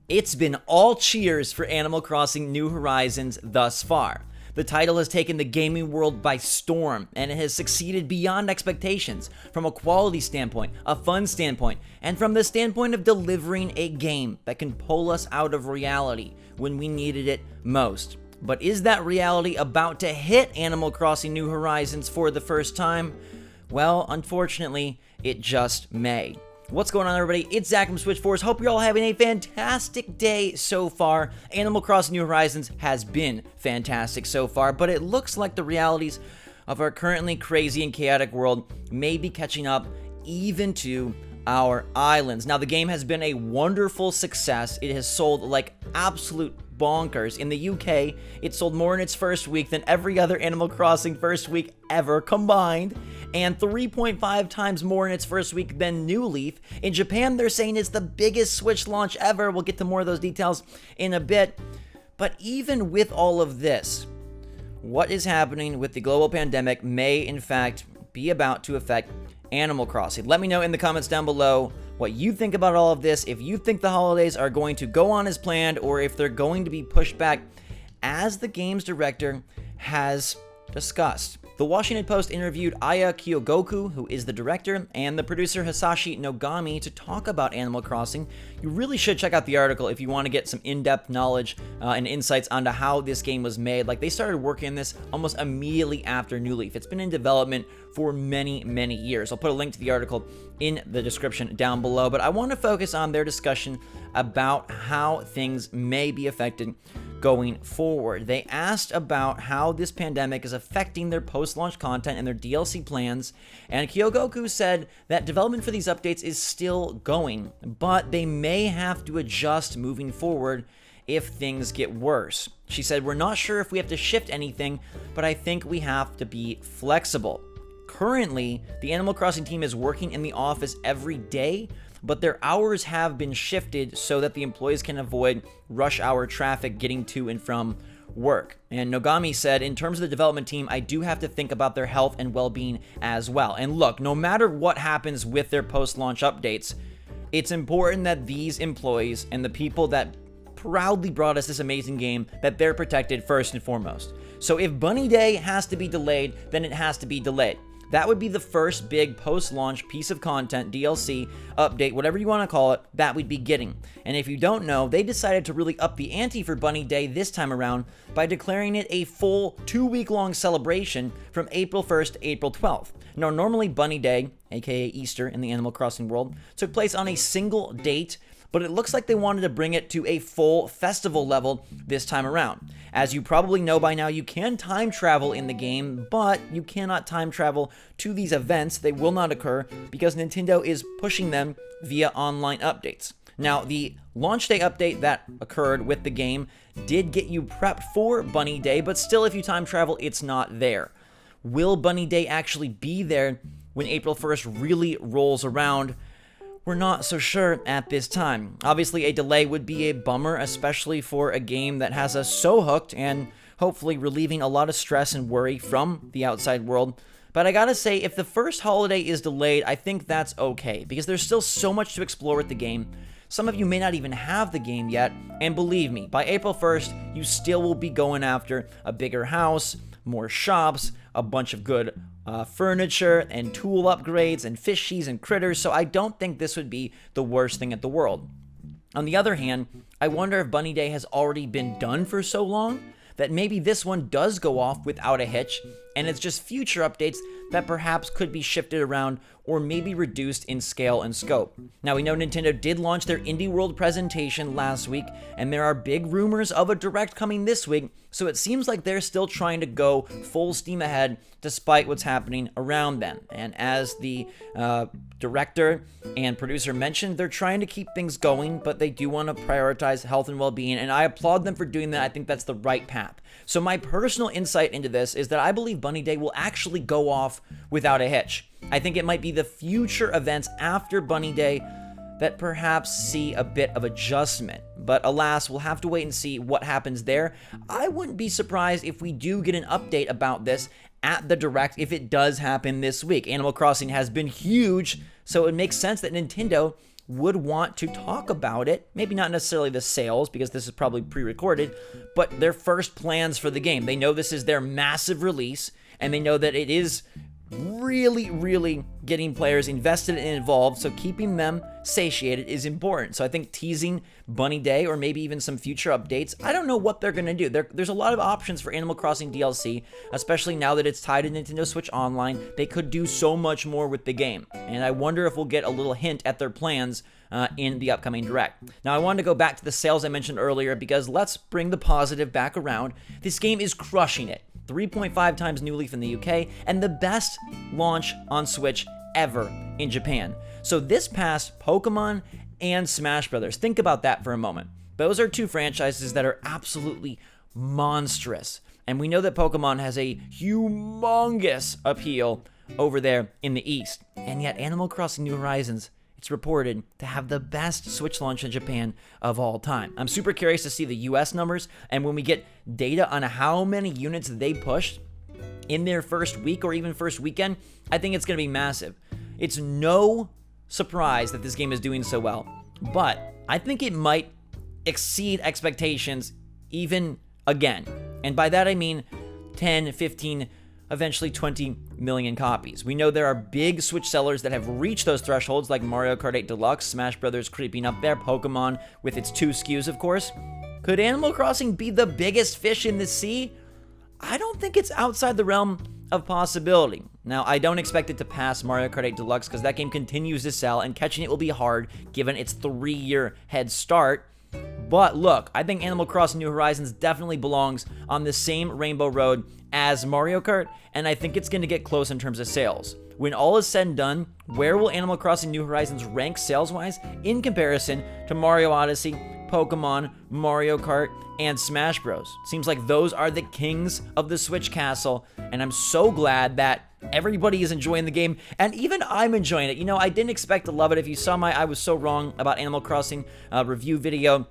It's been all cheers for Animal Crossing New Horizons thus far. The title has taken the gaming world by storm, and it has succeeded beyond expectations from a quality standpoint, a fun standpoint, and from the standpoint of delivering a game that can pull us out of reality when we needed it most. But is that reality about to hit Animal Crossing New Horizons for the first time? Well, unfortunately, it just may. What's going on, everybody? It's Zach from SwitchForce. Hope you're all having a fantastic day so far. Animal Crossing New Horizons has been fantastic so far, but it looks like the realities of our currently crazy and chaotic world may be catching up even to our islands. Now, the game has been a wonderful success. It has sold like absolute bonkers. In the UK, it sold more in its first week than every other Animal Crossing first week ever combined, and 3.5 times more in its first week than New Leaf. In Japan, they're saying it's the biggest Switch launch ever. We'll get to more of those details in a bit. But even with all of this, what is happening with the global pandemic may in fact be about to affect Animal Crossing. Let me know in the comments down below what you think about all of this, if you think the holidays are going to go on as planned, or if they're going to be pushed back, as the game's director has discussed. The Washington Post interviewed Aya Kyogoku, who is the director, and the producer Hisashi Nogami to talk about Animal Crossing. You really should check out the article if you want to get some in-depth knowledge and insights onto how this game was made. Like, they started working on this almost immediately after New Leaf. It's been in development for many, many years. I'll put a link to the article in the description down below, but I want to focus on their discussion about how things may be affected going forward. They asked about how this pandemic is affecting their post-launch content and their DLC plans, and Kyogoku said that development for these updates is still going, but they may have to adjust moving forward if things get worse. She said, "We're not sure if we have to shift anything, but I think we have to be flexible." Currently, the Animal Crossing team is working in the office every day, but their hours have been shifted so that the employees can avoid rush hour traffic getting to and from work. And Nogami said, "In terms of the development team, I do have to think about their health and well-being as well." And look, no matter what happens with their post-launch updates, it's important that these employees and the people that proudly brought us this amazing game, that they're protected first and foremost. So if Bunny Day has to be delayed, then it has to be delayed. That would be the first big post-launch piece of content, DLC, update, whatever you want to call it, that we'd be getting. And if you don't know, they decided to really up the ante for Bunny Day this time around by declaring it a full 2-week-long celebration from April 1st to April 12th. Now, normally Bunny Day, aka Easter in the Animal Crossing world, took place on a single date, but it looks like they wanted to bring it to a full festival level this time around. As you probably know by now, you can time travel in the game, but you cannot time travel to these events. They will not occur because Nintendo is pushing them via online updates. Now, the launch day update that occurred with the game did get you prepped for Bunny Day, but still, if you time travel, it's not there. Will Bunny Day actually be there when April 1st really rolls around? We're not so sure at this time. Obviously, a delay would be a bummer, especially for a game that has us so hooked and hopefully relieving a lot of stress and worry from the outside world. But I gotta say, if the first holiday is delayed, I think that's okay, because there's still so much to explore with the game. Some of you may not even have the game yet, and believe me, by April 1st, you still will be going after a bigger house, more shops, a bunch of good furniture and tool upgrades and fishies and critters, so I don't think this would be the worst thing in the world. On the other hand, I wonder if Bunny Day has already been done for so long that maybe this one does go off without a hitch, and it's just future updates that perhaps could be shifted around or maybe reduced in scale and scope. Now, we know Nintendo did launch their Indie World presentation last week, and there are big rumors of a Direct coming this week, so it seems like they're still trying to go full steam ahead despite what's happening around them. And as the director and producer mentioned, they're trying to keep things going, but they do want to prioritize health and well-being, and I applaud them for doing that. I think that's the right path. So my personal insight into this is that I believe Bunny Day will actually go off without a hitch. I think it might be the future events after Bunny Day that perhaps see a bit of adjustment. But alas, we'll have to wait and see what happens there. I wouldn't be surprised if we do get an update about this at the Direct if it does happen this week. Animal Crossing has been huge, so it makes sense that Nintendo would want to talk about it. Maybe not necessarily the sales, because this is probably pre-recorded, but their first plans for the game. They know this is their massive release, and they know that it is really getting players invested and involved, so keeping them satiated is important. So I think teasing Bunny Day or maybe even some future updates, I don't know what they're going to do. There's a lot of options for Animal Crossing DLC, especially now that it's tied to Nintendo Switch Online. They could do so much more with the game, and I wonder if we'll get a little hint at their plans in the upcoming Direct. Now, I wanted to go back to the sales I mentioned earlier, because let's bring the positive back around. This game is crushing it. 3.5 times New Leaf in the UK, and the best launch on Switch ever in Japan. So this passed Pokemon and Smash Brothers. Think about that for a moment. Those are two franchises that are absolutely monstrous. And we know that Pokemon has a humongous appeal over there in the East. And yet Animal Crossing New Horizons, it's reported to have the best Switch launch in Japan of all time. I'm super curious to see the US numbers, and when we get data on how many units they pushed in their first week or even first weekend, I think it's going to be massive. It's no surprise that this game is doing so well, but I think it might exceed expectations even again. And by that I mean 10, 15, eventually 20 million copies. We know there are big Switch sellers that have reached those thresholds, like Mario Kart 8 Deluxe, Smash Brothers creeping up there, Pokemon with its 2 SKUs, of course. Could Animal Crossing be the biggest fish in the sea? I don't think it's outside the realm of possibility. Now, I don't expect it to pass Mario Kart 8 Deluxe, because that game continues to sell, and catching it will be hard given its 3-year head start. But look, I think Animal Crossing New Horizons definitely belongs on the same rainbow road as Mario Kart, and I think it's going to get close in terms of sales. When all is said and done, where will Animal Crossing New Horizons rank sales-wise in comparison to Mario Odyssey, Pokemon, Mario Kart, and Smash Bros? Seems like those are the kings of the Switch castle, and I'm so glad that everybody is enjoying the game, and even I'm enjoying it. You know, I didn't expect to love it. If you saw my I Was So Wrong About Animal Crossing review video,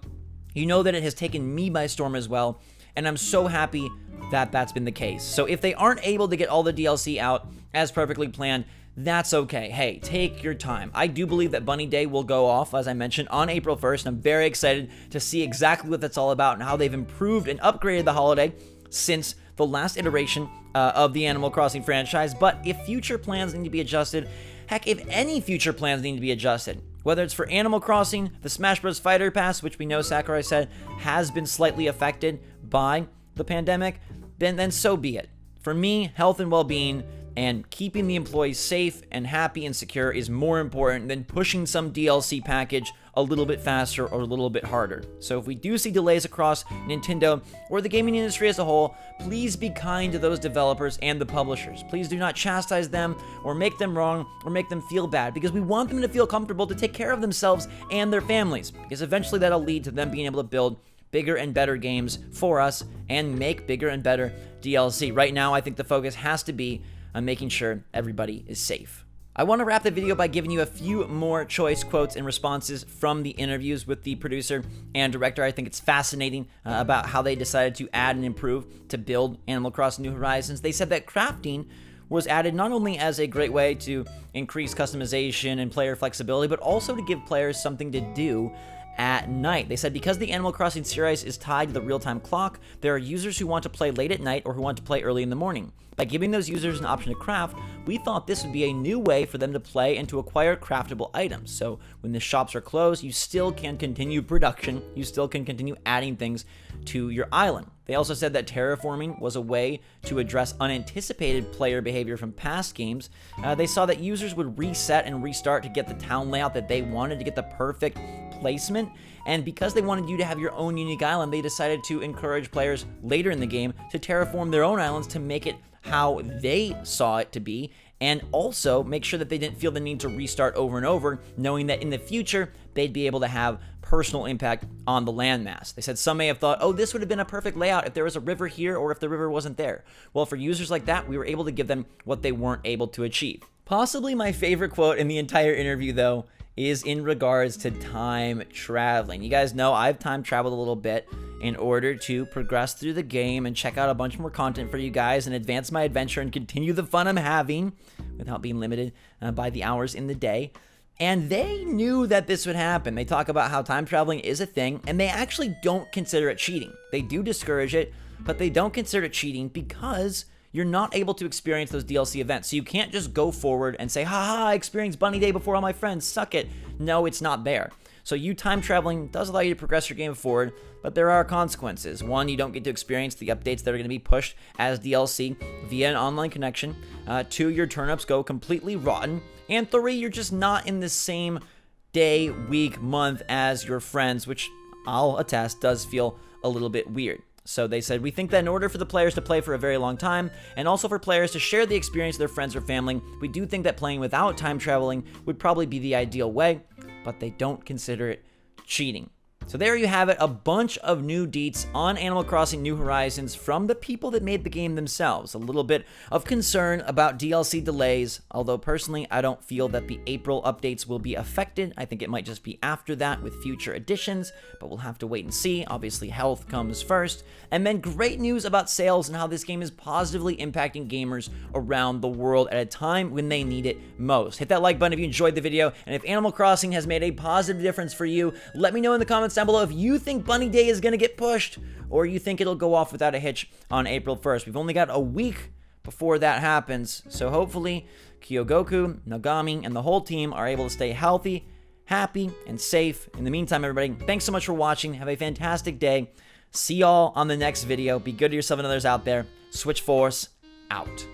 you know that it has taken me by storm as well, and I'm so happy that that's been the case. So if they aren't able to get all the DLC out as perfectly planned, that's okay. Hey, take your time. I do believe that Bunny Day will go off, as I mentioned, on April 1st. I'm very excited to see exactly what that's all about and how they've improved and upgraded the holiday since the last iteration of the Animal Crossing franchise. But if future plans need to be adjusted, heck, if any future plans need to be adjusted, whether it's for Animal Crossing, the Smash Bros. Fighter Pass, which we know Sakurai said has been slightly affected by the pandemic, then so be it. For me, health and well-being and keeping the employees safe and happy and secure is more important than pushing some DLC package a little bit faster or a little bit harder. So if we do see delays across Nintendo or the gaming industry as a whole, please be kind to those developers and the publishers. Please do not chastise them or make them wrong or make them feel bad, because we want them to feel comfortable to take care of themselves and their families, because eventually that'll lead to them being able to build bigger and better games for us and make bigger and better DLC. Right now, I think the focus has to be on making sure everybody is safe. I want to wrap the video by giving you a few more choice quotes and responses from the interviews with the producer and director. I think it's fascinating about how they decided to add and improve to build Animal Crossing New Horizons. They said that crafting was added not only as a great way to increase customization and player flexibility, but also to give players something to do at night. They said because the Animal Crossing series is tied to the real-time clock, there are users who want to play late at night or who want to play early in the morning. By giving those users an option to craft, we thought this would be a new way for them to play and to acquire craftable items. So when the shops are closed, you still can continue production, you still can continue adding things to your island. They also said that terraforming was a way to address unanticipated player behavior from past games. They saw that users would reset and restart to get the town layout that they wanted, to get the perfect placement, and because they wanted you to have your own unique island, they decided to encourage players later in the game to terraform their own islands to make it how they saw it to be, and also make sure that they didn't feel the need to restart over and over, knowing that in the future they'd be able to have personal impact on the landmass. They said some may have thought, oh, this would have been a perfect layout if there was a river here or if the river wasn't there. Well, for users like that, we were able to give them what they weren't able to achieve. Possibly my favorite quote in the entire interview, though, is in regards to time traveling. You guys know I've time traveled a little bit in order to progress through the game and check out a bunch more content for you guys and advance my adventure and continue the fun I'm having without being limited by the hours in the day. And they knew that this would happen. They talk about how time traveling is a thing, and they actually don't consider it cheating. They do discourage it, but they don't consider it cheating because you're not able to experience those DLC events. So you can't just go forward and say, haha, I experienced Bunny Day before all my friends, suck it. No, it's not there. So you time traveling does allow you to progress your game forward, but there are consequences. One, you don't get to experience the updates that are going to be pushed as DLC via an online connection. Two, your turnips go completely rotten. And three, you're just not in the same day, week, month as your friends, which I'll attest does feel a little bit weird. So they said, we think that in order for the players to play for a very long time, and also for players to share the experience with their friends or family, we do think that playing without time traveling would probably be the ideal way, but they don't consider it cheating. So there you have it, a bunch of new deets on Animal Crossing New Horizons from the people that made the game themselves. A little bit of concern about DLC delays, although personally I don't feel that the April updates will be affected. I think it might just be after that with future additions, but we'll have to wait and see. Obviously health comes first. And then great news about sales and how this game is positively impacting gamers around the world at a time when they need it most. Hit that like button if you enjoyed the video, and if Animal Crossing has made a positive difference for you, let me know in the comments down below if you think Bunny Day is going to get pushed or you think it'll go off without a hitch on April 1st. We've only got a week before that happens, so hopefully Kyogoku, Nagami, and the whole team are able to stay healthy, happy, and safe. In the meantime, everybody, thanks so much for watching. Have a fantastic day. See y'all on the next video. Be good to yourself and others out there. SwitchForce out.